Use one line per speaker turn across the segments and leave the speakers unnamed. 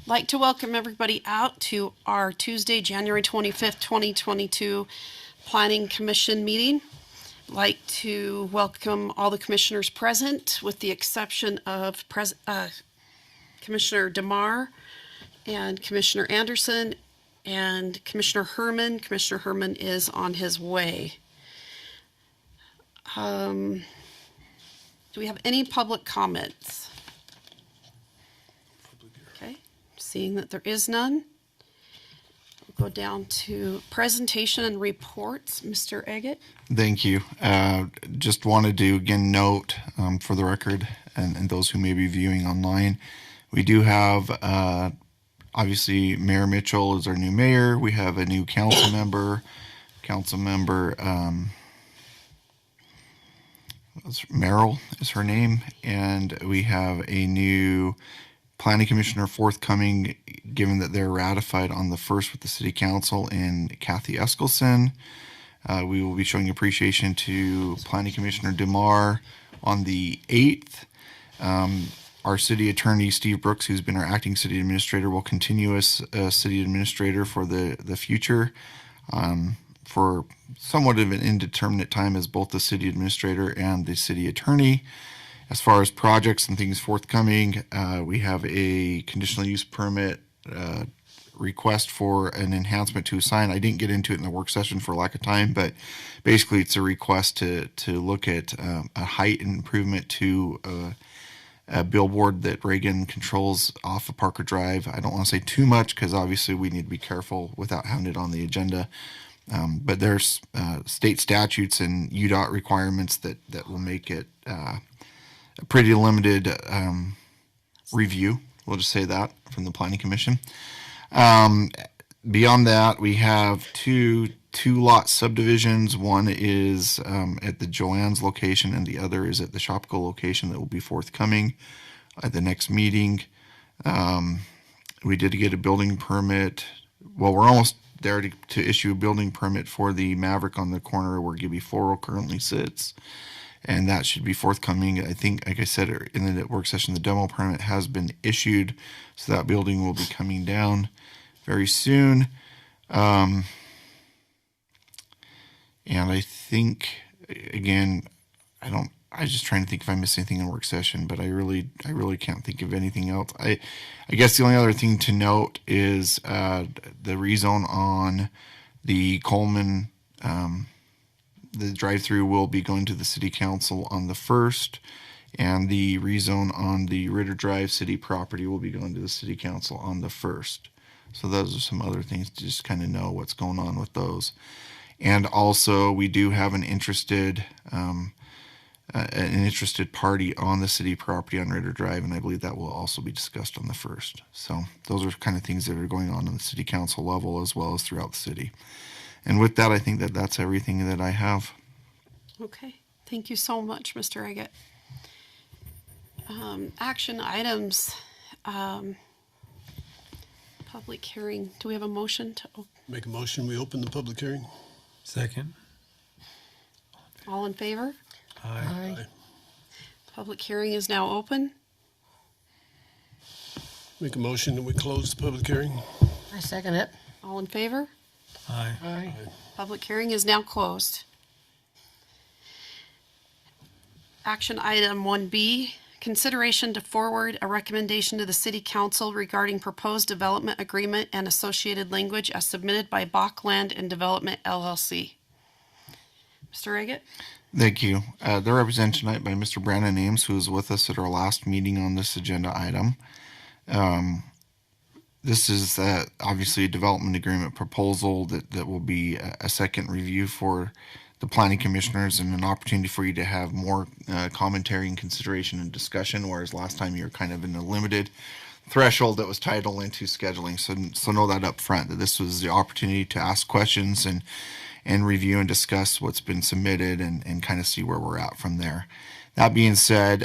like to welcome everybody out to our Tuesday, January 25th, 2022 Planning Commission meeting. Like to welcome all the commissioners present with the exception of Commissioner DeMar and Commissioner Anderson and Commissioner Herman. Commissioner Herman is on his way. Do we have any public comments? Okay, seeing that there is none, we'll go down to presentation and reports. Mr. Eggett.
Thank you. Just wanted to again note for the record and those who may be viewing online, we do have obviously Mayor Mitchell is our new mayor. We have a new council member. Merrill is her name, and we have a new planning commissioner forthcoming, given that they're ratified on the 1st with the city council, in Kathy Eskelson. We will be showing appreciation to planning commissioner DeMar on the 8th. Our city attorney, Steve Brooks, who's been our acting city administrator, will continue as city administrator for the future. For somewhat of an indeterminate time as both the city administrator and the city attorney. As far as projects and things forthcoming, we have a conditional use permit request for an enhancement to a sign. I didn't get into it in the work session for lack of time, but basically it's a request to look at a height improvement to a billboard that Reagan controls off of Parker Drive. I don't want to say too much because obviously we need to be careful without having it on the agenda. But there's state statutes and UDOT requirements that will make it a pretty limited review. We'll just say that from the Planning Commission. Beyond that, we have two lot subdivisions. One is at the Joanne's location, and the other is at the Shopko location that will be forthcoming at the next meeting. We did get a building permit. Well, we're almost there to issue a building permit for the Maverick on the corner where Gibby Foro currently sits, and that should be forthcoming. I think, like I said in the work session, the demo permit has been issued, so that building will be coming down very soon. And I think, again, I was just trying to think if I missed anything in work session, but I really can't think of anything else. I guess the only other thing to note is the rezone on the Coleman, the drive-through will be going to the city council on the 1st, and the rezone on the Ritter Drive city property will be going to the city council on the 1st. So those are some other things to just kind of know what's going on with those. And also, we do have an interested party on the city property on Ritter Drive, and I believe that will also be discussed on the 1st. So those are kind of things that are going on the city council level as well as throughout the city. And with that, I think that's everything that I have.
Okay, thank you so much, Mr. Eggett. Action items, public hearing. Do we have a motion to open?
Make a motion, we open the public hearing.
Second.
All in favor?
Aye.
Aye.
Public hearing is now open.
Make a motion that we close the public hearing.
I second it.
All in favor?
Aye.
Aye.
Public hearing is now closed. Action item 1B, consideration to forward a recommendation to the City Council regarding proposed development agreement and associated language as submitted by Bach Land and Development LLC. Mr. Eggett?
Thank you. They're represented tonight by Mr. Brandon Ames, who was with us at our last meeting on this agenda item. This is obviously a development agreement proposal that will be a second review for the planning commissioners and an opportunity for you to have more commentary and consideration and discussion, whereas last time you were kind of in a limited threshold that was titled into scheduling. So know that up front, that this was the opportunity to ask questions and review and discuss what's been submitted and kind of see where we're at from there. That being said,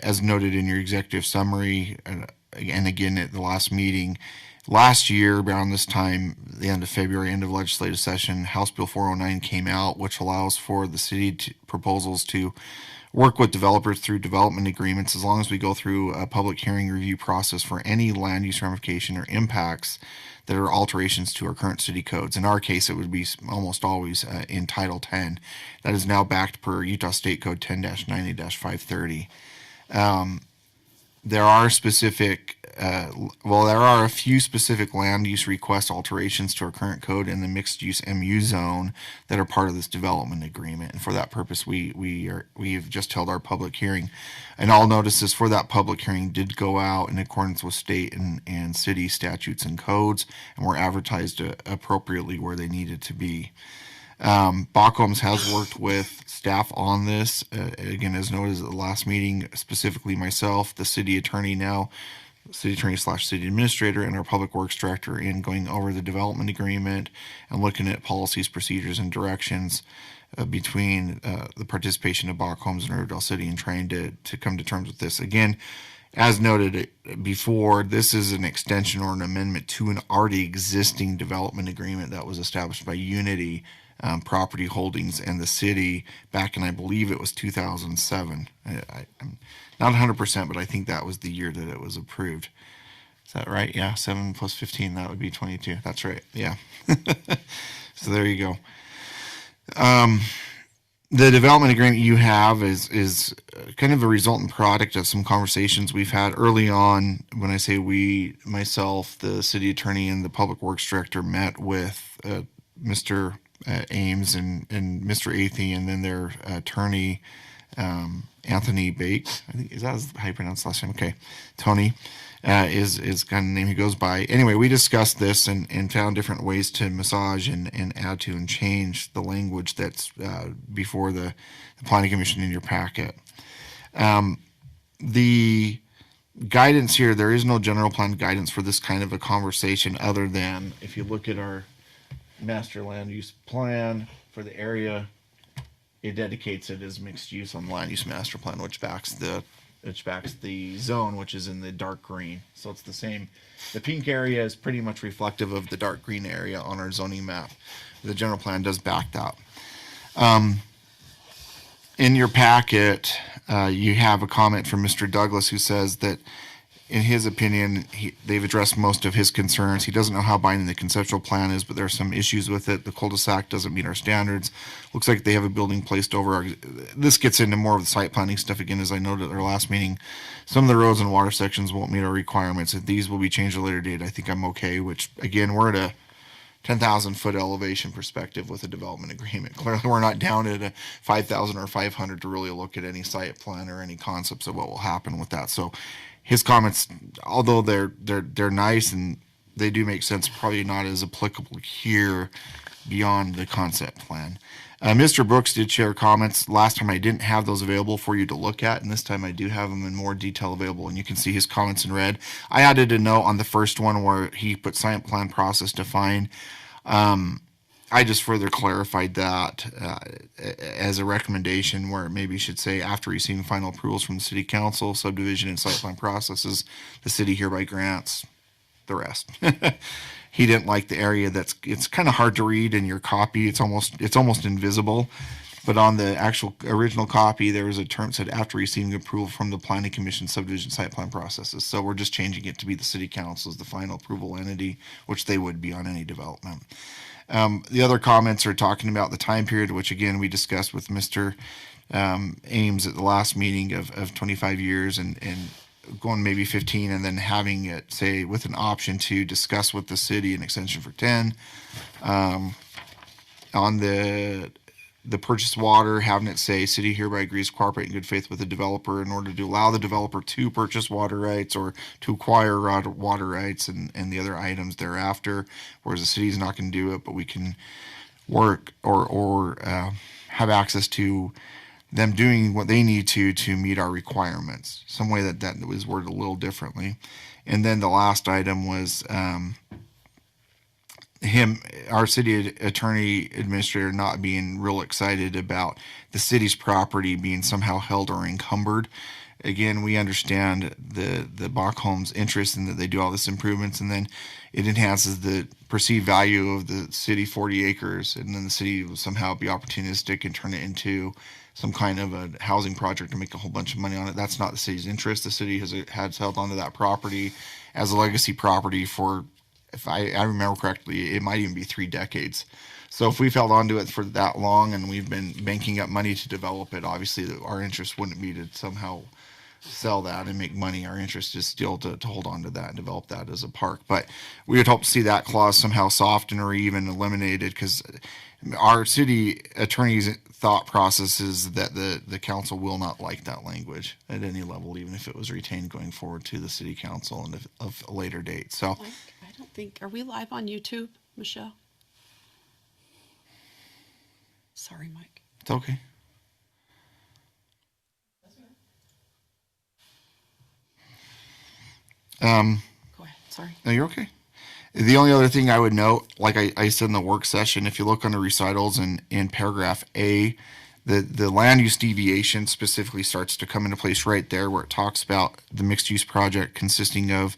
as noted in your executive summary, and again at the last meeting, last year around this time, the end of February, end of legislative session, House Bill 409 came out, which allows for the city proposals to work with developers through development agreements as long as we go through a public hearing review process for any land use ramification or impacts that are alterations to our current city codes. In our case, it would be almost always in Title 10. That is now backed per Utah State Code 10-90-530. There are there are a few specific land use request alterations to our current code in the mixed use MU zone that are part of this development agreement. And for that purpose, we've just held our public hearing. And all notices for that public hearing did go out in accordance with state and city statutes and codes, and were advertised appropriately where they needed to be. Bachholmes has worked with staff on this, again, as noted at the last meeting, specifically myself, the city attorney now, city attorney/city administrator, and our public works director, in going over the development agreement and looking at policies, procedures, and directions between the participation of Bachholmes and Riverdale City, and trying to come to terms with this. Again, as noted before, this is an extension or an amendment to an already existing development agreement that was established by Unity Property Holdings and the city back in, I believe it was 2007. I'm not 100%, but I think that was the year that it was approved. Is that right? Yeah, 7 plus 15, that would be 22. That's right. Yeah. So there you go. The development agreement you have is kind of a resultant product of some conversations we've had early on. When I say we, myself, the city attorney, and the public works director met with Mr. Ames and Mr. Athey, and then their attorney, Anthony Bake. I think, is that how you pronounce the last name? Okay. Tony is kind of the name he goes by. Anyway, we discussed this and found different ways to massage and add to and change the language that's before the planning commission in your packet. The guidance here, there is no general plan guidance for this kind of a conversation, other than if you look at our master land use plan for the area, it dedicates it as mixed use on the land use master plan, which backs the zone, which is in the dark green. So it's the same. The pink area is pretty much reflective of the dark green area on our zoning map. The general plan does back that. In your packet, you have a comment from Mr. Douglas, who says that in his opinion, they've addressed most of his concerns. He doesn't know how binding the conceptual plan is, but there are some issues with it. The cul-de-sac doesn't meet our standards. Looks like they have a building placed over. This gets into more of the site planning stuff again, as I noted at our last meeting. Some of the roads and water sections won't meet our requirements. These will be changed at a later date. I think I'm okay, which again, we're at a 10,000 foot elevation perspective with a development agreement. Clearly, we're not down at a 5,000 or 500 to really look at any site plan or any concepts of what will happen with that. So his comments, although they're nice and they do make sense, probably not as applicable here beyond the concept plan. Mr. Brooks did share comments. Last time I didn't have those available for you to look at, and this time I do have them in more detail available, and you can see his comments in red. I added a note on the first one where he put site plan process defined. I just further clarified that as a recommendation, where maybe you should say, after receiving final approvals from the city council, subdivision and site plan processes, the city hereby grants the rest. He didn't like the area it's kind of hard to read in your copy. It's almost invisible. But on the actual original copy, there was a term that said, after receiving approval from the planning commission, subdivision site plan processes. So we're just changing it to be the city council as the final approval entity, which they would be on any development. The other comments are talking about the time period, which again we discussed with Mr. Ames at the last meeting of 25 years and going maybe 15, and then having it say with an option to discuss with the city an extension for 10. On the purchase water, having it say city hereby agrees to cooperate in good faith with the developer in order to allow the developer to purchase water rights or to acquire water rights and the other items thereafter, whereas the city's not going to do it, but we can work or have access to them doing what they need to meet our requirements. Some way that was worded a little differently. And then the last item was our city attorney administrator not being real excited about the city's property being somehow held or encumbered. Again, we understand the Bachholmes' interest in that they do all this improvements, and then it enhances the perceived value of the city 40 acres, and then the city will somehow be opportunistic and turn it into some kind of a housing project to make a whole bunch of money on it. That's not the city's interest. The city has held onto that property as a legacy property for, if I remember correctly, it might even be 3 decades. So if we've held onto it for that long and we've been banking up money to develop it, obviously our interest wouldn't be to somehow sell that and make money. Our interest is still to hold on to that and develop that as a park. But we would hope to see that clause somehow softened or even eliminated, because our city attorney's thought process is that the council will not like that language at any level, even if it was retained going forward to the city council and of a later date. So
Mike, I don't think, are we live on YouTube, Michelle? Sorry, Mike.
it's okay.
Go ahead, sorry.
No, you're okay. The only other thing I would note, like I said in the work session, if you look under recitals in paragraph A, the land use deviation specifically starts to come into place right there, where it talks about the mixed use project consisting of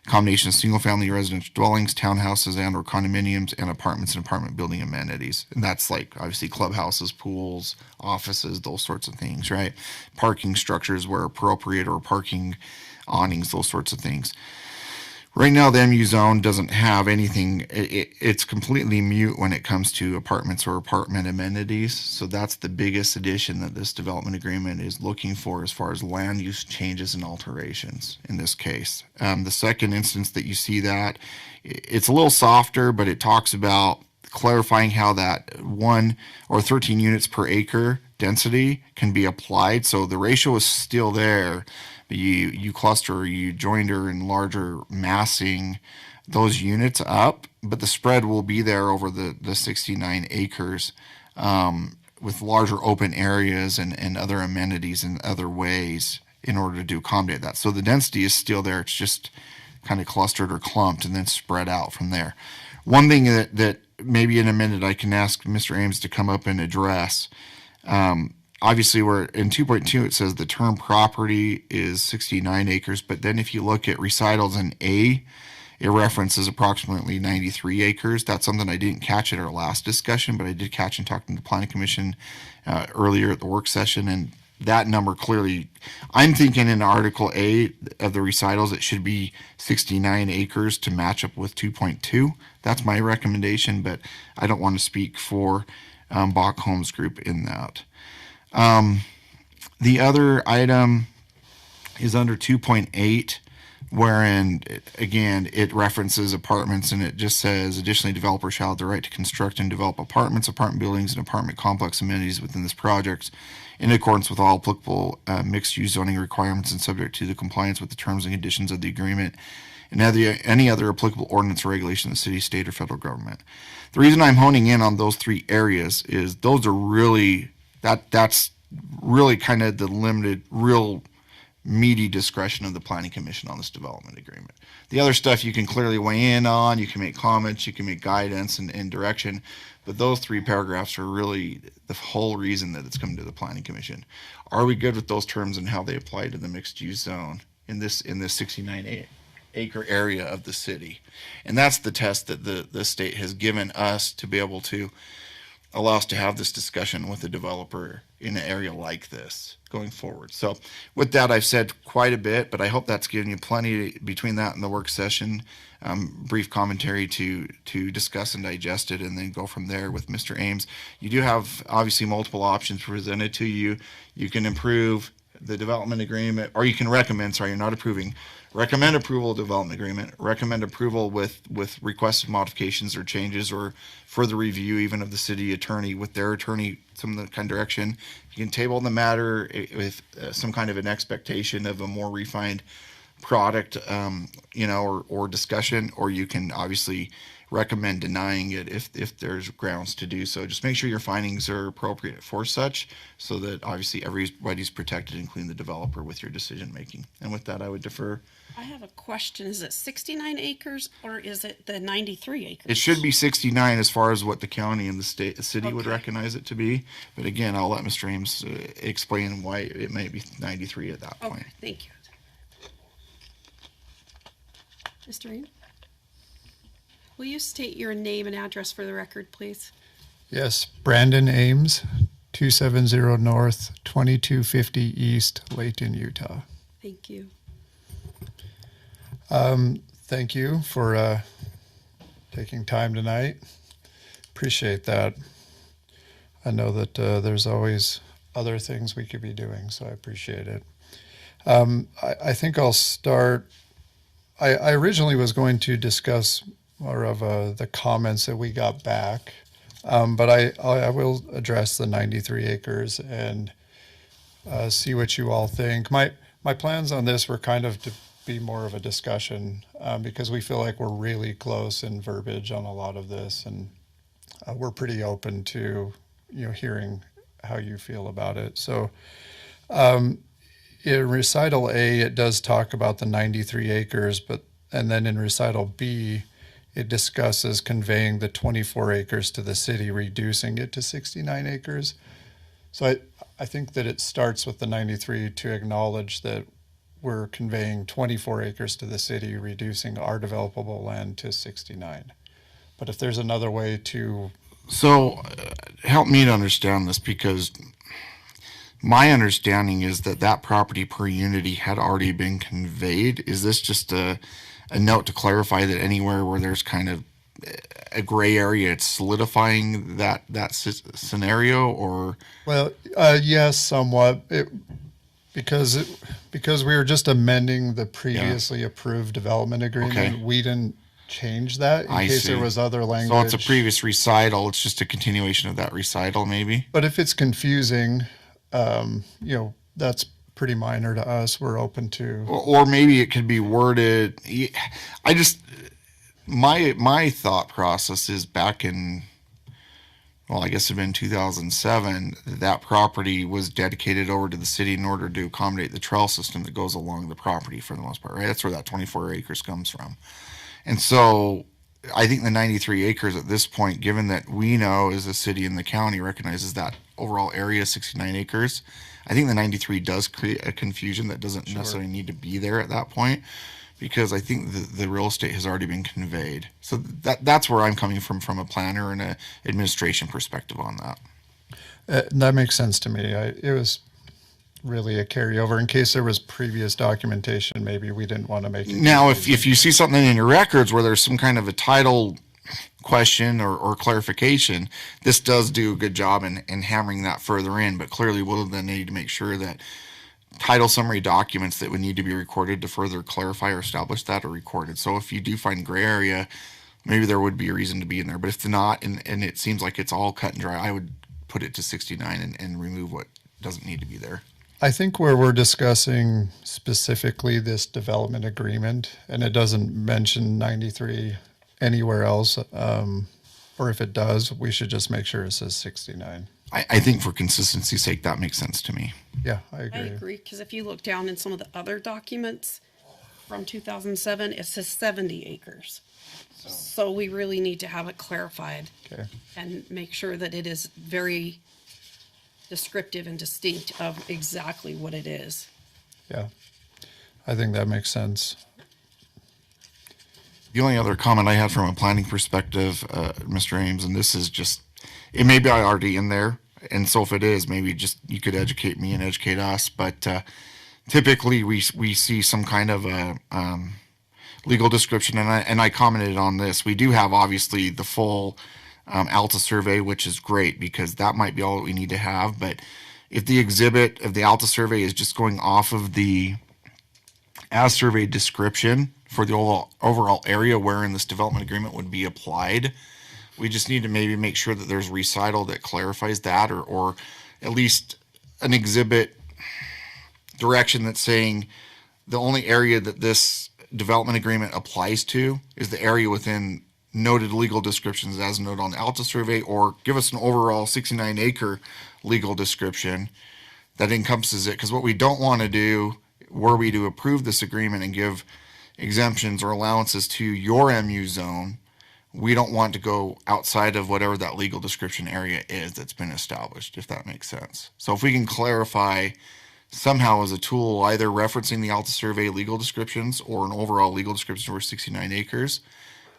a combination of single family residential dwellings, townhouses and or condominiums, and apartments and apartment building amenities. And that's like obviously clubhouses, pools, offices, those sorts of things, right? Parking structures where appropriate, or parking awnings, those sorts of things. Right now, the MU zone doesn't have anything. It's completely mute when it comes to apartments or apartment amenities. So that's the biggest addition that this development agreement is looking for as far as land use changes and alterations in this case. The second instance that you see that, it's a little softer, but it talks about clarifying how that 1 or 13 units per acre density can be applied. So the ratio is still there. You cluster, you joinder and larger massing those units up, but the spread will be there over the 69 acres with larger open areas and other amenities in other ways in order to accommodate that. So the density is still there. It's just kind of clustered or clumped and then spread out from there. One thing that maybe in a minute I can ask Mr. Ames to come up and address, obviously, we're in 2.2, it says the term property is 69 acres, but then if you look at recitals in A, it references approximately 93 acres. That's something I didn't catch at our last discussion, but I did catch in talking to the Planning Commission earlier at the work session, and that number clearly, I'm thinking in Article A of the recitals, it should be 69 acres to match up with 2.2. That's my recommendation, but I don't want to speak for Bach Homes Group in that. The other item is under 2.8, wherein, again, it references apartments, and it just says, additionally, developers shall have the right to construct and develop apartments, apartment buildings, and apartment complex amenities within this project in accordance with all applicable mixed-use zoning requirements and subject to the compliance with the terms and conditions of the agreement and any other applicable ordinance or regulation of the city, state, or federal government. The reason I'm honing in on those 3 areas is those are really, that's really kind of the limited, real meaty discretion of the Planning Commission on this development agreement. The other stuff you can clearly weigh in on, you can make comments, you can make guidance and direction, but those 3 paragraphs are really the whole reason that it's coming to the Planning Commission. Are we good with those terms and how they apply to the mixed use zone in this 69 acre area of the city? And that's the test that the state has given us to be able to allow us to have this discussion with a developer in an area like this going forward. So with that, I've said quite a bit, but I hope that's given you plenty between that and the work session, brief commentary to discuss and digest it, and then go from there with Mr. Ames. You do have obviously multiple options presented to you. You can improve the development agreement, or you can recommend, sorry, you're not approving, recommend approval of development agreement, recommend approval with requested modifications or changes, or further review even of the city attorney with their attorney, some of the kind of direction. You can table the matter with some kind of an expectation of a more refined product, or discussion, or you can obviously recommend denying it if there's grounds to do so. Just make sure your findings are appropriate for such, so that obviously everybody's protected, including the developer, with your decision making. And with that, I would defer.
I have a question. Is it 69 acres or is it the 93 acres?
It should be 69 as far as what the county and the city would
Okay.
recognize it to be. But again, I'll let Mr. Ames explain why it might be 93 at that point.
Okay, thank you. Mr. Ames? Will you state your name and address for the record, please?
Yes, Brandon Ames,
270 North, 2250 East, Layton, Utah.
Thank you.
Thank you for taking time tonight. Appreciate that. I know that there's always other things we could be doing, so I appreciate it. I think I'll start. I originally was going to discuss more of the comments that we got back, but I will address the 93 acres and see what you all think. My plans on this were kind of to be more of a discussion because we feel like we're really close in verbiage on a lot of this, and we're pretty open to hearing how you feel about it. So in recital A, it does talk about the 93 acres, and then in recital B, it discusses conveying the 24 acres to the city, reducing it to 69 acres. So I think that it starts with the 93 to acknowledge that we're conveying 24 acres to the city, reducing our developable land to 69. But if there's another way to...
So help me to understand this, because my understanding is that property per unity had already been conveyed. Is this just a note to clarify that anywhere where there's kind of a gray area, it's solidifying that scenario, or?
Well, yes, somewhat. Because we were just amending the previously approved development agreement.
Okay.
We didn't change that in case there was other language.
So it's a previous recital. It's just a continuation of that recital, maybe.
But if it's confusing, that's pretty minor to us. We're open to.
Or maybe it could be worded. My thought process is back in, well, I guess it'd been 2007, that property was dedicated over to the city in order to accommodate the trail system that goes along the property for the most part, right? That's where that 24 acres comes from. And so I think the 93 acres at this point, given that we know as a city and the county recognizes that overall area 69 acres, I think the 93 does create a confusion that doesn't necessarily need to be there at that point, because I think the real estate has already been conveyed. So that's where I'm coming from a planner and an administration perspective on that.
That makes sense to me. It was really a carryover in case there was previous documentation. Maybe we didn't want to make it.
Now, if you see something in your records where there's some kind of a title question or clarification, this does do a good job in hammering that further in, but clearly we'll then need to make sure that title summary documents that would need to be recorded to further clarify or establish that are recorded. So if you do find gray area, maybe there would be a reason to be in there, but if not, and it seems like it's all cut and dry, I would put it to 69 and remove what doesn't need to be there.
I think where we're discussing specifically this development agreement, and it doesn't mention 93 anywhere else, or if it does, we should just make sure it says 69.
I think for consistency's sake, that makes sense to me.
Yeah, I agree.
I agree, because if you look down in some of the other documents from 2007, it says 70 acres. So we really need to have it clarified.
Okay.
And make sure that it is very descriptive and distinct of exactly what it is.
Yeah, I think that makes sense.
The only other comment I had from a planning perspective, Mr. Ames, and this is just, it may be already in there, and so if it is, maybe just you could educate me and educate us, but typically we see some kind of a legal description, and I commented on this. We do have obviously the full ALTA survey, which is great because that might be all that we need to have, but if the exhibit of the ALTA survey is just going off of the as surveyed description for the overall area wherein this development agreement would be applied, we just need to maybe make sure that there's recital that clarifies that, or at least an exhibit direction that's saying the only area that this development agreement applies to is the area within noted legal descriptions as noted on the ALTA survey, or give us an overall 69 acre legal description that encompasses it. Because what we don't want to do, were we to approve this agreement and give exemptions or allowances to your MU zone, we don't want to go outside of whatever that legal description area is that's been established, if that makes sense. So if we can clarify somehow as a tool, either referencing the ALTA survey legal descriptions or an overall legal description for 69 acres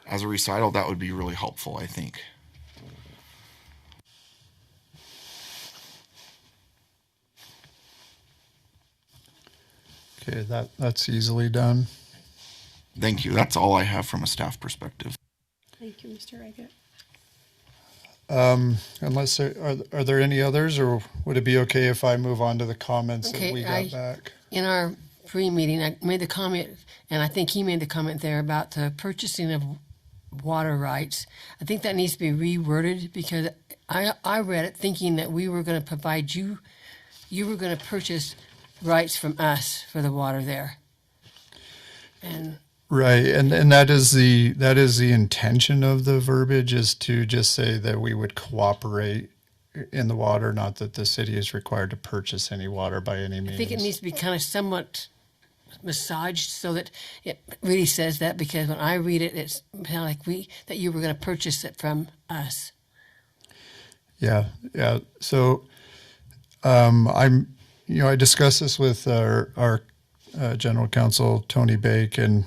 as a recital, that would be really helpful, I think.
Okay, that's easily done.
Thank you. That's all I have from a staff perspective.
Thank you, Mr. Reggett.
Unless are there any others, or would it be okay if I move on to the comments that
Okay,
we got back?
In our pre-meeting, I made the comment, and I think he made the comment there about the purchasing of water rights. I think that needs to be reworded because I read it thinking that we were going to provide you were going to purchase rights from us for the water there. And
Right, and that is the intention of the verbiage, is to just say that we would cooperate in the water, not that the city is required to purchase any water by any means.
I think it needs to be kind of somewhat massaged so that it really says that, because when I read it, it's kind of like that you were going to purchase it from us.
Yeah. So, I discussed this with our general counsel, Tony Bake, and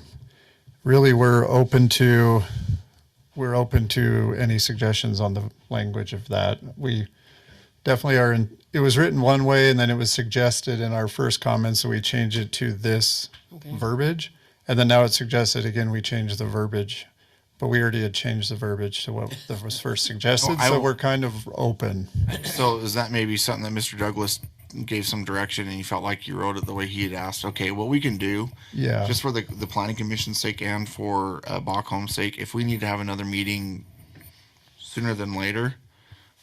really we're open to any suggestions on the language of that. We definitely are it was written one way, and then it was suggested in our first comments that we change it to this verbiage, and then now it's suggested again we change the verbiage, but we already had changed the verbiage to what was first suggested, so we're kind of open.
So is that maybe something that Mr. Douglas gave some direction and you felt like you wrote it the way he had asked? Okay, what we can do, just for the planning commission's sake and for Bachholm's sake, if we need to have another meeting sooner than later,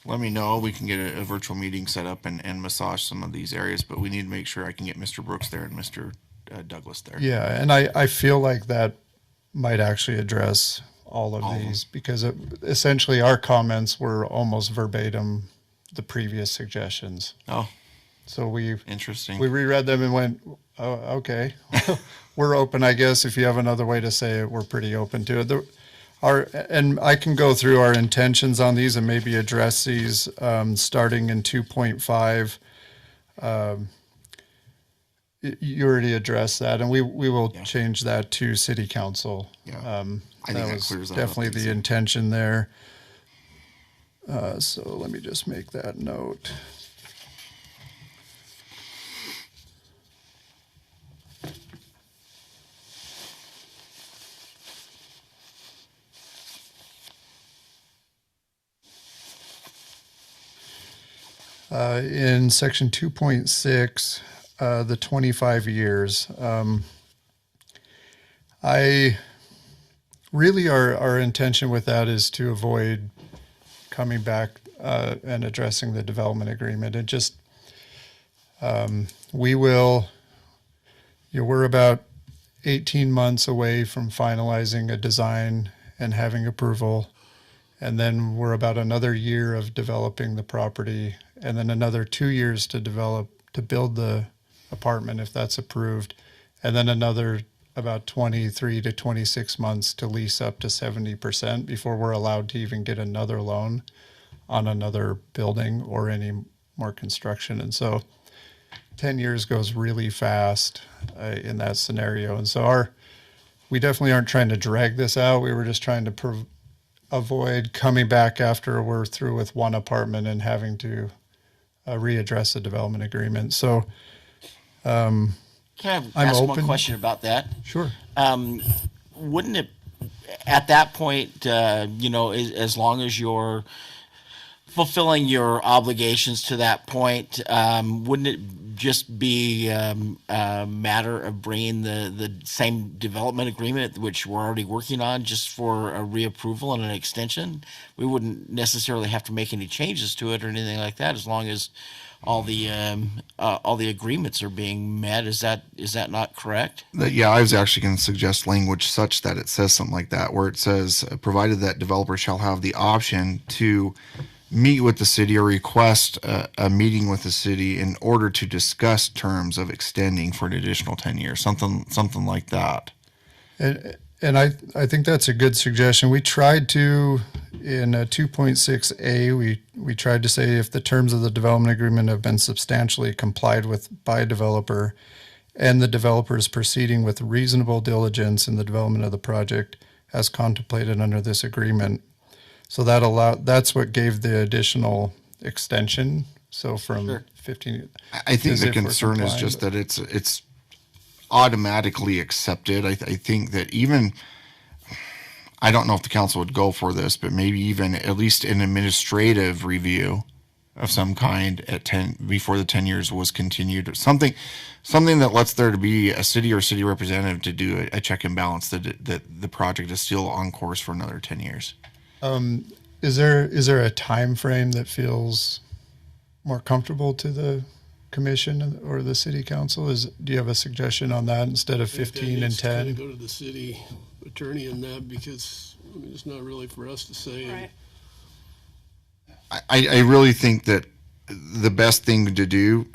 let me know. We can get a virtual meeting set up and massage some of these areas, but we need to make sure I can get Mr. Brooks there and Mr. Douglas there.
Yeah, and I feel like that might actually address all of these, because essentially our comments were almost verbatim the previous suggestions.
Oh,
so
interesting.
We reread them and went, oh, okay, we're open, I guess. If you have another way to say it, we're pretty open to it. And I can go through our intentions on these and maybe address these starting in 2.5. You already addressed that, and we will change that to city council.
Yeah, I think that
was
clears that
definitely
up.
the intention there. So let me just make that note. In section 2.6, the 25 years, I really our intention with that is to avoid coming back and addressing the development agreement. It just we're about 18 months away from finalizing a design and having approval, and then we're about another year of developing the property, and then another 2 years to build the apartment if that's approved, and then another about 23 to 26 months to lease up to 70% before we're allowed to even get another loan on another building or any more construction. And so 10 years goes really fast in that scenario. And so we definitely aren't trying to drag this out. We were just trying to avoid coming back after we're through with one apartment and having to readdress the development agreement. So
Can I ask one
open.
question about that?
Sure.
Wouldn't it, at that point, as long as you're fulfilling your obligations to that point, wouldn't it just be a matter of bringing the same development agreement, which we're already working on, just for a reapproval and an extension? We wouldn't necessarily have to make any changes to it or anything like that, as long as all the agreements are being met. Is that not correct?
Yeah, I was actually going to suggest language such that it says something like that, where it says, provided that developer shall have the option to meet with the city or request a meeting with the city in order to discuss terms of extending for an additional 10 years, something like that.
And I think that's a good suggestion. We tried to, in 2.6A, we tried to say if the terms of the development agreement have been substantially complied with by a developer and the developer is proceeding with reasonable diligence in the development of the project as contemplated under this agreement. So that's what gave the additional extension. So from 15.
I think
as
the
if we're
concern is
complying,
just
but-
that it's automatically accepted. I think that even, I don't know if the council would go for this, but maybe even at least an administrative review of some kind at 10 before the 10 years was continued, or something that lets there to be a city or city representative to do a check and balance that the project is still on course for another 10 years.
Is there a time frame that feels more comfortable to the commission or the city council? Do you have a suggestion on that instead of 15 and 10?
Go to the city attorney on that, because I mean, it's not really for us to say.
Right.
I really think that the best thing to do,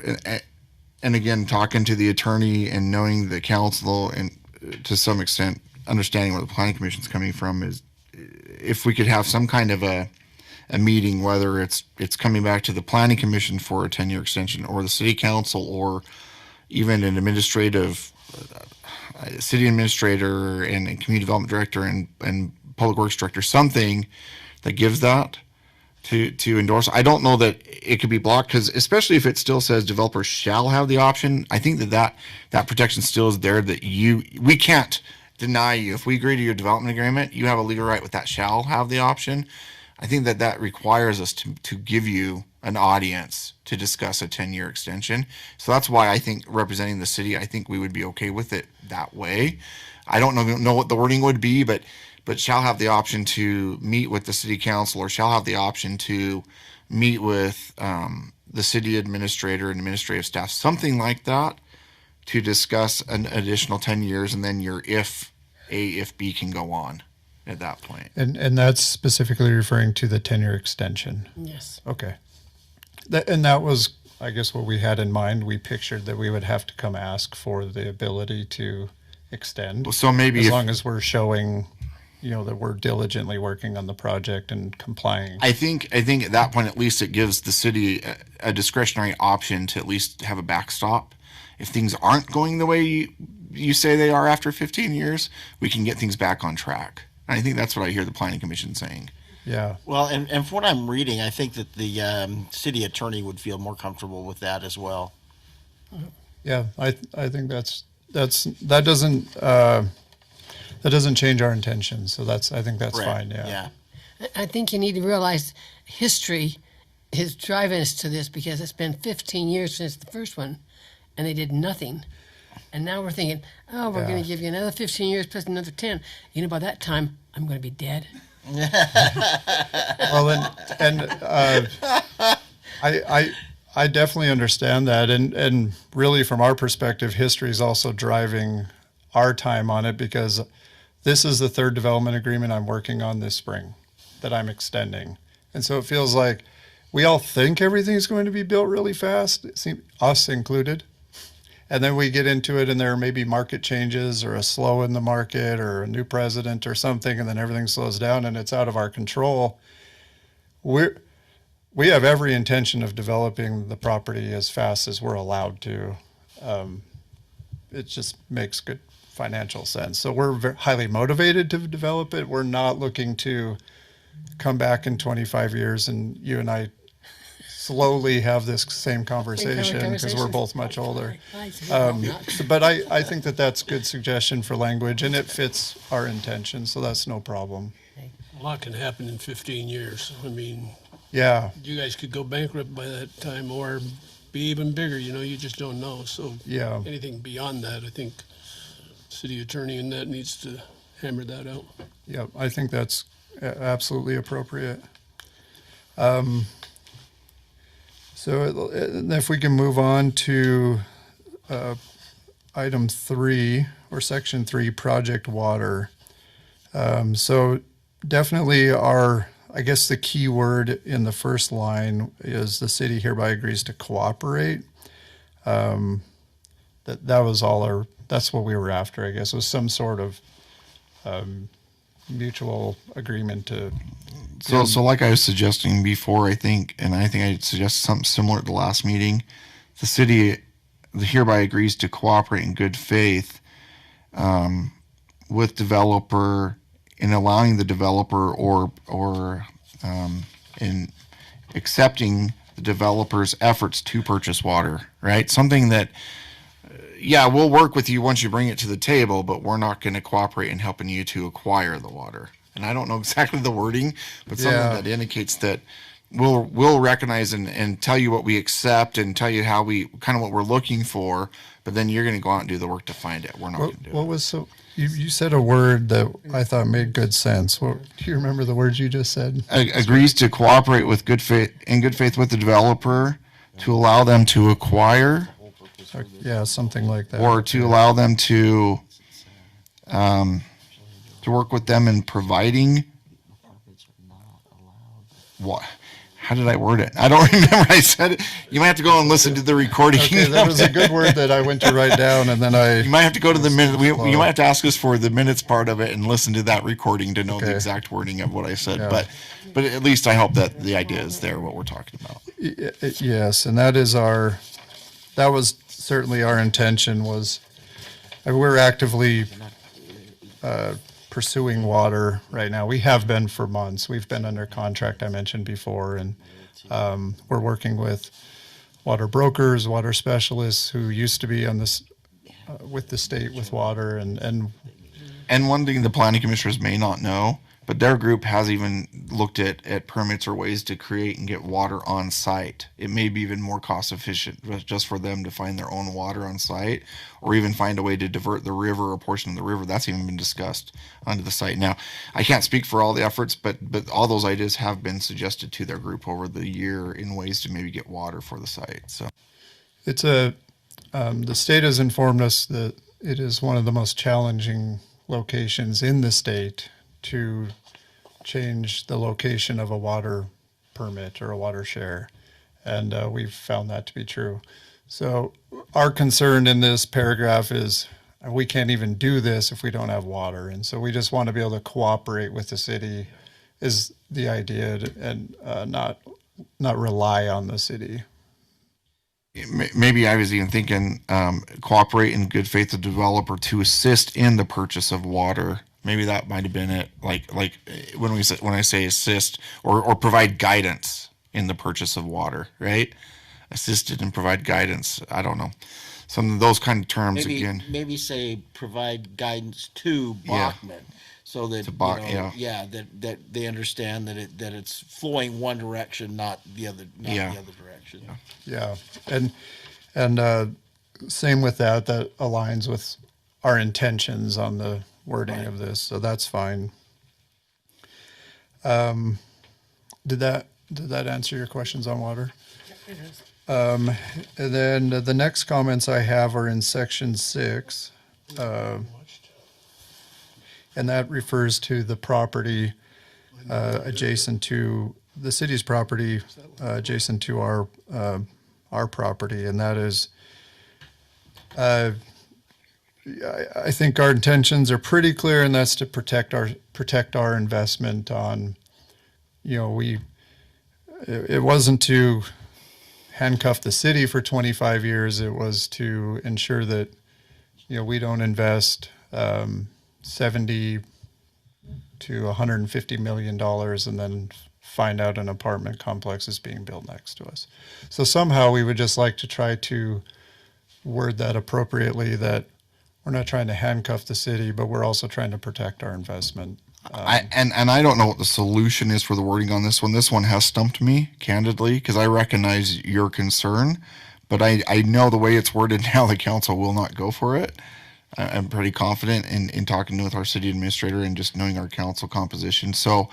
and again, talking to the attorney and knowing the council and to some extent understanding where the planning commission is coming from, is if we could have some kind of a meeting, whether it's coming back to the planning commission for a 10-year extension, or the city council, or even an administrative city administrator and community development director and public works director, something that gives that to endorse. I don't know that it could be blocked, because especially if it still says developers shall have the option, I think that protection still is there, that we can't deny you. If we agree to your development agreement, you have a legal right with that shall have the option. I think that requires us to give you an audience to discuss a 10-year extension. So that's why I think, representing the city, I think we would be okay with it that way. I don't know what the wording would be, but shall have the option to meet with the city council, or shall have the option to meet with the city administrator and administrative staff, something like that, to discuss an additional 10 years, and then your if A, if B can go on at that point.
And that's specifically referring to the 10-year extension.
Yes.
Okay. That was, I guess, what we had in mind. We pictured that we would have to come ask for the ability to extend.
So maybe
as long as we're showing, that we're diligently working on the project and complying.
I think at that point, at least it gives the city a discretionary option to at least have a backstop. If things aren't going the way you say they are after 15 years, we can get things back on track. And I think that's what I hear the planning commission saying.
Yeah.
Well, and from what I'm reading, I think that the city attorney would feel more comfortable with that as well.
Yeah, I think that doesn't change our intention. So I think that's
Correct.
fine. Yeah.
I think you need to realize history is driving us to this, because it's been 15 years since the first one, and they did nothing. And now we're thinking, we're
Yeah.
going to give you another 15 years plus another 10. By that time, I'm going to be dead.
Well, I definitely understand that, and really from our perspective, history is also driving our time on it, because this is the third development agreement I'm working on this spring that I'm extending, and so it feels like we all think everything's going to be built really fast, us included, and then we get into it, and there may be market changes or a slow in the market or a new president or something, and then everything slows down and it's out of our control. We have every intention of developing the property as fast as we're allowed to. It just makes good financial sense. So we're highly motivated to develop it. We're not looking to come back in 25 years and you and I slowly have this same conversation, because we're both much older. But I think that's a good suggestion for language, and it fits our intention, so that's no problem.
A lot can happen in 15 years. I mean,
Yeah,
you guys could go bankrupt by that time, or be even bigger, you just don't know. So
yeah.
anything beyond that, I think city attorney and that needs to hammer that out.
Yeah, I think that's absolutely appropriate. So if we can move on to item 3, or section 3, project water. So definitely I guess the key word in the first line is the city hereby agrees to cooperate. That was that's what we were after, I guess. It was some sort of mutual agreement to.
So like I was suggesting before, I think I'd suggest something similar to the last meeting. The city hereby agrees to cooperate in good faith with developer in allowing the developer or in accepting the developer's efforts to purchase water, right? Something that yeah, we'll work with you once you bring it to the table, but we're not going to cooperate in helping you to acquire the water. And I don't know exactly the wording, but something
Yeah.
that indicates that we'll recognize and tell you what we accept and tell you how we kind of what we're looking for, but then you're going to go out and do the work to find it. We're not going to do
What
it.
was so? You said a word that I thought made good sense. What, do you remember the words you just said?
Agrees to cooperate with good faith with the developer to allow them to acquire
Yeah, something like that.
or to allow them to work with them in providing what? How did I word it? I don't remember. I said it. You might have to go and listen to the recording.
Okay, that was a good word that I went to write down, and then
You might have to go to the minute. You
slow.
might have to ask us for the minutes part of it and listen to that recording to know the
Okay.
exact wording of what I said.
Yeah.
But at least I hope that the idea is there, what we're talking about.
Yes, and that was certainly our intention was, we're actively pursuing water right now. We have been for months. We've been under contract, I mentioned before, and we're working with water brokers, water specialists who used to be on this, with the state with water, and
And one thing the planning commissioners may not know, but their group has even looked at permits or ways to create and get water on site. It may be even more cost efficient just for them to find their own water on site, or even find a way to divert the river or a portion of the river. That's even been discussed onto the site. Now, I can't speak for all the efforts, but all those ideas have been suggested to their group over the year in ways to maybe get water for the site. So
it's the state has informed us that it is one of the most challenging locations in the state to change the location of a water permit or a water share. And we've found that to be true. So our concern in this paragraph is we can't even do this if we don't have water. And so we just want to be able to cooperate with the city is the idea, and not rely on the city.
maybe I was even thinking cooperate in good faith with the developer to assist in the purchase of water. Maybe that might have been it. Like when I say assist or provide guidance in the purchase of water, right? Assisted and provide guidance. I don't know. Some of those kind of terms again.
Maybe say provide guidance to
Yeah.
Bachman, so that
yeah.
that they understand that it's flowing one direction, not the other,
Yeah.
the other direction.
Yeah, and same with that. That aligns with our intentions on the wording of this, so that's fine. Did that answer your questions on water? And then the next comments I have are in section 6, and that refers to the property adjacent to the city's property, adjacent to our property, and that is, I think our intentions are pretty clear, and that's to protect our investment on, it wasn't to handcuff the city for 25 years. It was to ensure that, we don't invest 70 to $150 million and then find out an apartment complex is being built next to us. So somehow we would just like to try to word that appropriately, that we're not trying to handcuff the city, but we're also trying to protect our investment.
I don't know what the solution is for the wording on this one. This one has stumped me, candidly, because I recognize your concern, but I know the way it's worded now, the council will not go for it. I'm pretty confident in talking with our city administrator and just knowing our council composition. So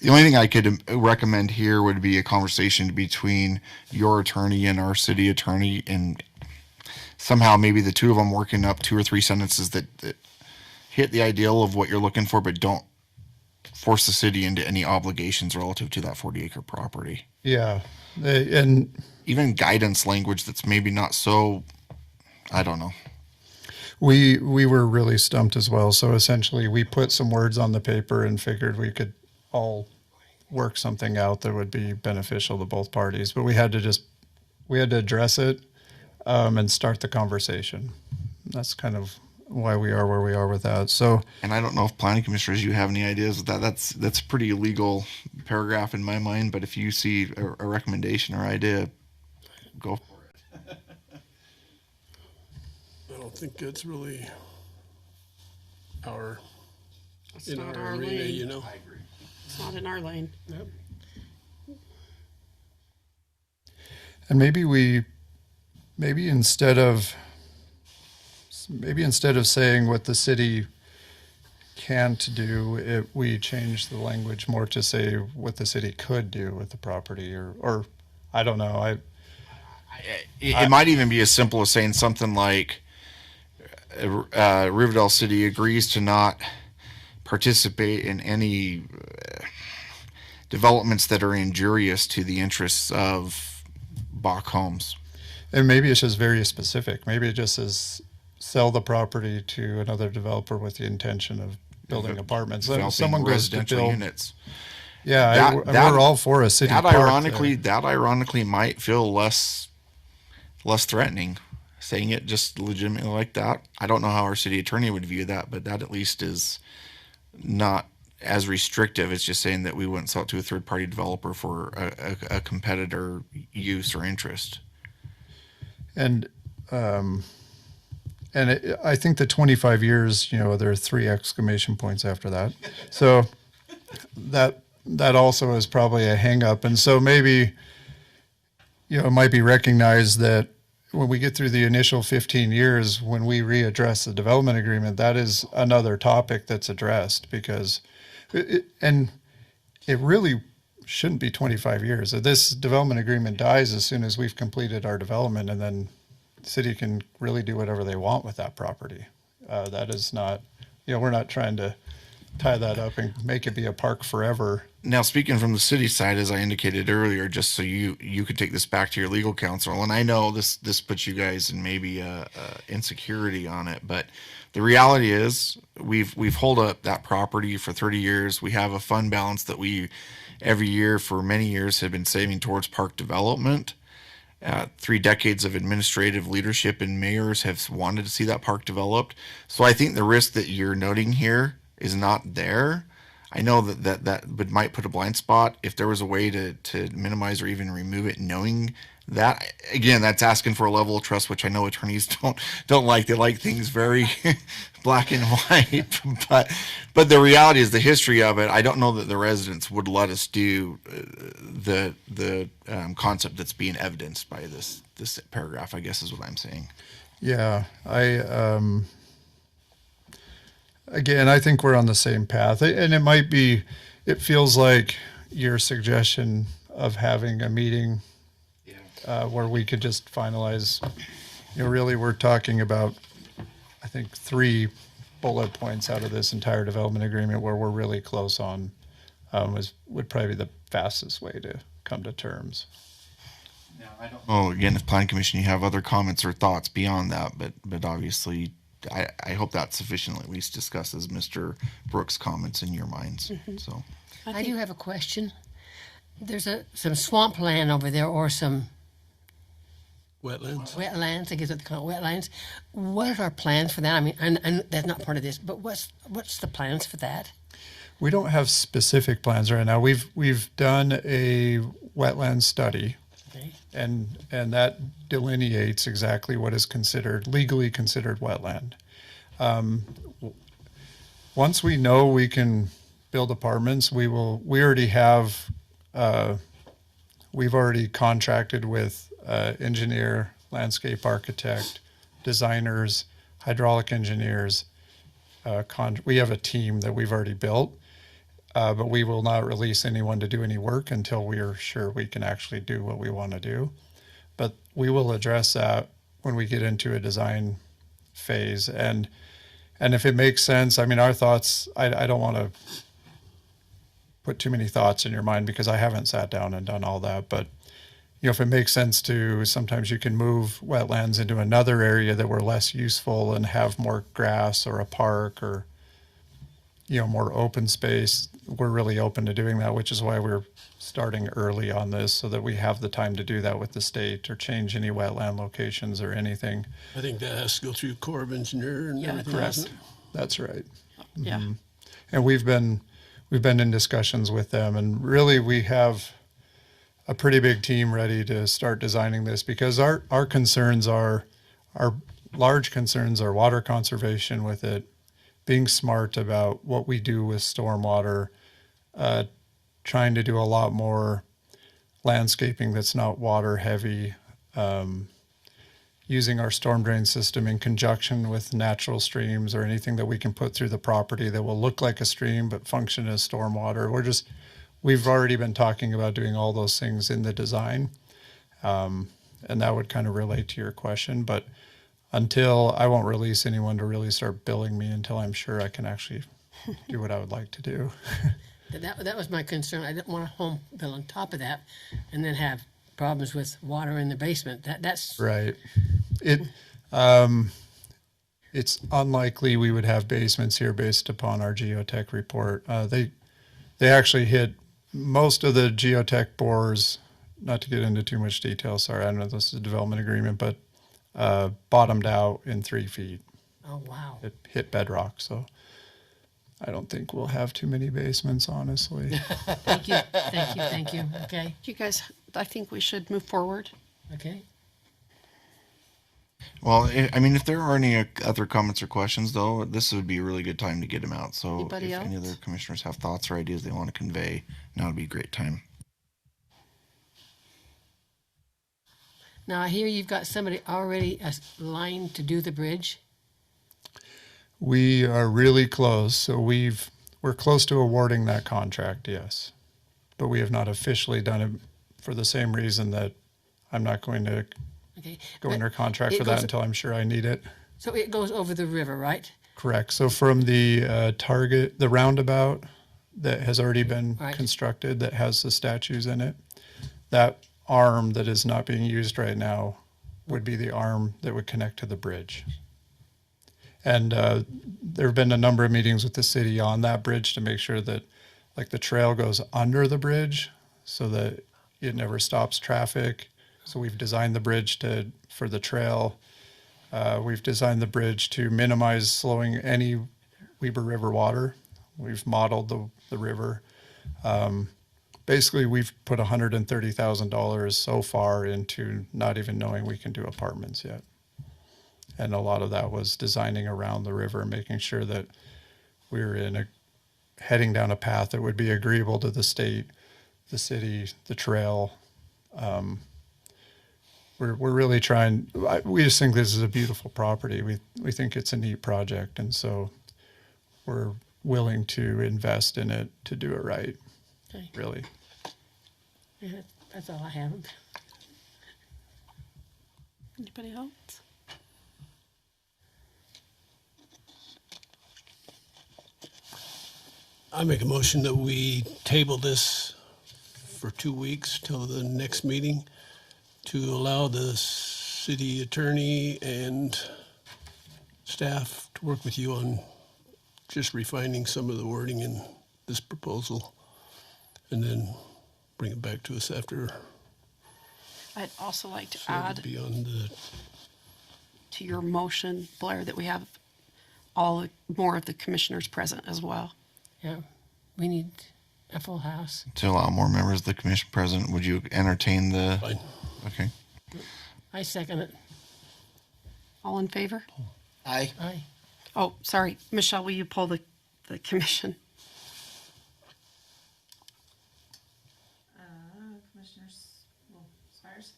the only thing I could recommend here would be a conversation between your attorney and our city attorney, and somehow maybe the two of them working up 2 or 3 sentences that hit the ideal of what you're looking for, but don't force the city into any obligations relative to that 40-acre property.
Yeah, and
Even guidance language that's maybe not so, I don't know.
we were really stumped as well. So essentially, we put some words on the paper and figured we could all work something out that would be beneficial to both parties. But we had to address it and start the conversation. That's kind of why we are where we are with that. So,
And I don't know if planning commissioners, you have any ideas with that. That's a pretty illegal paragraph in my mind, but if you see a recommendation or idea, go for it.
think that's really our,
It's
in
not
our
our
arena,
lane.
you know?
It's not in our lane.
Yep.
And maybe instead of saying what the city can't do, we change the language more to say what the city could do with the property, or I don't know.
It might even be as simple as saying something like Riverdale City agrees to not participate in any developments that are injurious to the interests of Bach Homes.
And maybe it's just very specific. Maybe it just says sell the property to another developer with the intention of building apartments. So if
Developing
someone goes to
residential
build,
units.
yeah, we're all for a city
That
park
ironically might feel less threatening, saying it just legitimately like that. I don't know how our city attorney would view that, but that at least is not as restrictive. It's just saying that we wouldn't sell it to a third party developer for a competitor use or interest.
And I think the 25 years, there are 3 exclamation points after that. So that also is probably a hang up. And so maybe, it might be recognized that when we get through the initial 15 years, when we readdress the development agreement, that is another topic that's addressed, because it really shouldn't be 25 years. This development agreement dies as soon as we've completed our development, and then the city can really do whatever they want with that property. That is not, we're not trying to tie that up and make it be a park forever.
Now, speaking from the city side, as I indicated earlier, just so you could take this back to your legal counsel, and I know this puts you guys in maybe a insecurity on it, but the reality is we've held up that property for 30 years. We have a fund balance that we every year for many years have been saving towards park development. 3 decades of administrative leadership and mayors have wanted to see that park developed. So I think the risk that you're noting here is not there. I know that might put a blind spot. If there was a way to minimize or even remove it, knowing that, again, that's asking for a level of trust, which I know attorneys don't like. They like things very black and white. But the reality is the history of it. I don't know that the residents would let us do the concept that's being evidenced by this paragraph, I guess is what I'm saying.
Yeah, Again, I think we're on the same path, and it feels like your suggestion of having a meeting where we could just finalize, really we're talking about, I think, 3 bullet points out of this entire development agreement where we're really close on, would probably be the fastest way to come to terms.
Oh, again, if Planning Commission, you have other comments or thoughts beyond that, but obviously, I hope that sufficiently at least discusses Mr. Brooks' comments in your minds.
Mm-hmm.
So
I do have a question. There's some swamp land over there, or some
Wetlands.
wetlands, I guess what they call it, wetlands. What are our plans for that? I mean, and that's not part of this, but what's the plans for that?
We don't have specific plans right now. We've done a wetland study,
Okay.
and that delineates exactly what is legally considered wetland. Once we know we can build apartments, we've already contracted with engineer, landscape architect, designers, hydraulic engineers. We have a team that we've already built, but we will not release anyone to do any work until we are sure we can actually do what we want to do. But we will address that when we get into a design phase. And if it makes sense, I mean, our thoughts, I don't want to put too many thoughts in your mind because I haven't sat down and done all that. But, if it makes sense to, sometimes you can move wetlands into another area that were less useful and have more grass or a park or, more open space. We're really open to doing that, which is why we're starting early on this, so that we have the time to do that with the state or change any wetland locations or anything.
I think that has to go through Corps of Engineer and
Yeah, it
everything.
does.
doesn't it?
That's right.
Yeah.
And we've been in discussions with them, and really we have a pretty big team ready to start designing this, because our concerns are large concerns are water conservation with it, being smart about what we do with stormwater, trying to do a lot more landscaping that's not water heavy, using our storm drain system in conjunction with natural streams or anything that we can put through the property that will look like a stream but function as stormwater. We've already been talking about doing all those things in the design. And that would kind of relate to your question, but I won't release anyone to really start billing me until I'm sure I can actually do what I would like to do.
That was my concern. I didn't want a home bill on top of that and then have problems with water in the basement. That's
Right. It's unlikely we would have basements here based upon our geotech report. They actually hit most of the geotech bores, not to get into too much detail, sorry, I don't know if this is a development agreement, but bottomed out in 3 feet.
Oh, wow.
It hit bedrock, so I don't think we'll have too many basements, honestly.
Thank you. Okay.
You guys, I think we should move forward.
Okay.
Well, if there are any other comments or questions, though, this would be a really good time to get them out. So
Anybody
if any
else?
other commissioners have thoughts or ideas they want to convey, now would be a great time.
Now I hear you've got somebody already aligned to do the bridge.
We are really close, so we're close to awarding that contract, yes. But we have not officially done it for the same reason that I'm not going to
Okay.
go
But
under contract
it
for that
goes-
until I'm sure I need it.
So it goes over the river, right?
Correct. So from the the roundabout that has already been
Right.
constructed, that has the statues in it, that arm that is not being used right now would be the arm that would connect to the bridge. And there have been a number of meetings with the city on that bridge to make sure that like the trail goes under the bridge so that it never stops traffic. So we've designed the bridge for the trail. We've designed the bridge to minimize slowing any Weber River water. We've modeled the river. Basically, we've put $130,000 so far into not even knowing we can do apartments yet. And a lot of that was designing around the river, making sure that we were heading down a path that would be agreeable to the state, the city, the trail. We're really trying. We just think this is a beautiful property. We think it's a neat project, and so we're willing to invest in it to do it right.
Okay.
Really.
Yeah, that's all I have.
Anybody else?
I make a motion that we table this for 2 weeks till the next meeting to allow the city attorney and staff to work with you on just refining some of the wording in this proposal and then bring it back to us after.
I'd also like to
So it'd
add
be on the,
to your motion, Blair, that we have more of the commissioners present as well.
Yeah. We need a full house.
To allow more members of the commission present, would you entertain the?
fine.
Okay.
I second it.
All in favor?
Aye.
Aye.
Oh, sorry. Michelle, will you pull the commission?
Commissioners, Spires,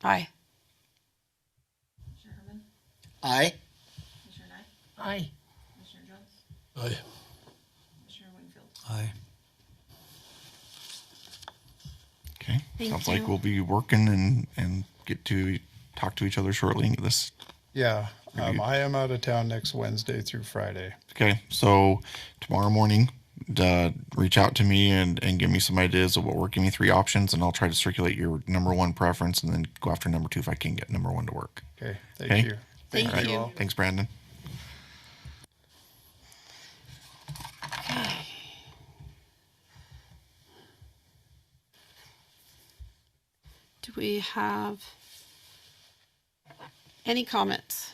Aye.
Commissioner Herman,
Aye.
Commissioner Nye,
Aye.
Commissioner Jones,
Aye.
Commissioner Wingfield.
Aye.
Okay.
Thank
Sounds
you.
like we'll be working and get to talk to each other shortly and get this.
Yeah. I am out of town next Wednesday through Friday.
Okay. So tomorrow morning, reach out to me and give me some ideas of what work. Give me 3 options and I'll try to circulate your number 1 preference and then go after number 2 if I can get number 1 to work.
Okay. Thank
Okay.
you.
Thank
All right.
you.
Thanks, Brandon.
Do we have any comments?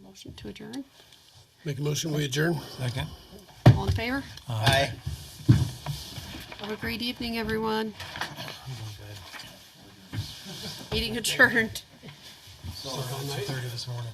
Motion to adjourn.
Make a motion, we adjourn?
Second.
All in favor?
Aye.
Have a great evening, everyone.
I'm doing good.
Meeting adjourned.
Sorry, it's 2:30 this morning.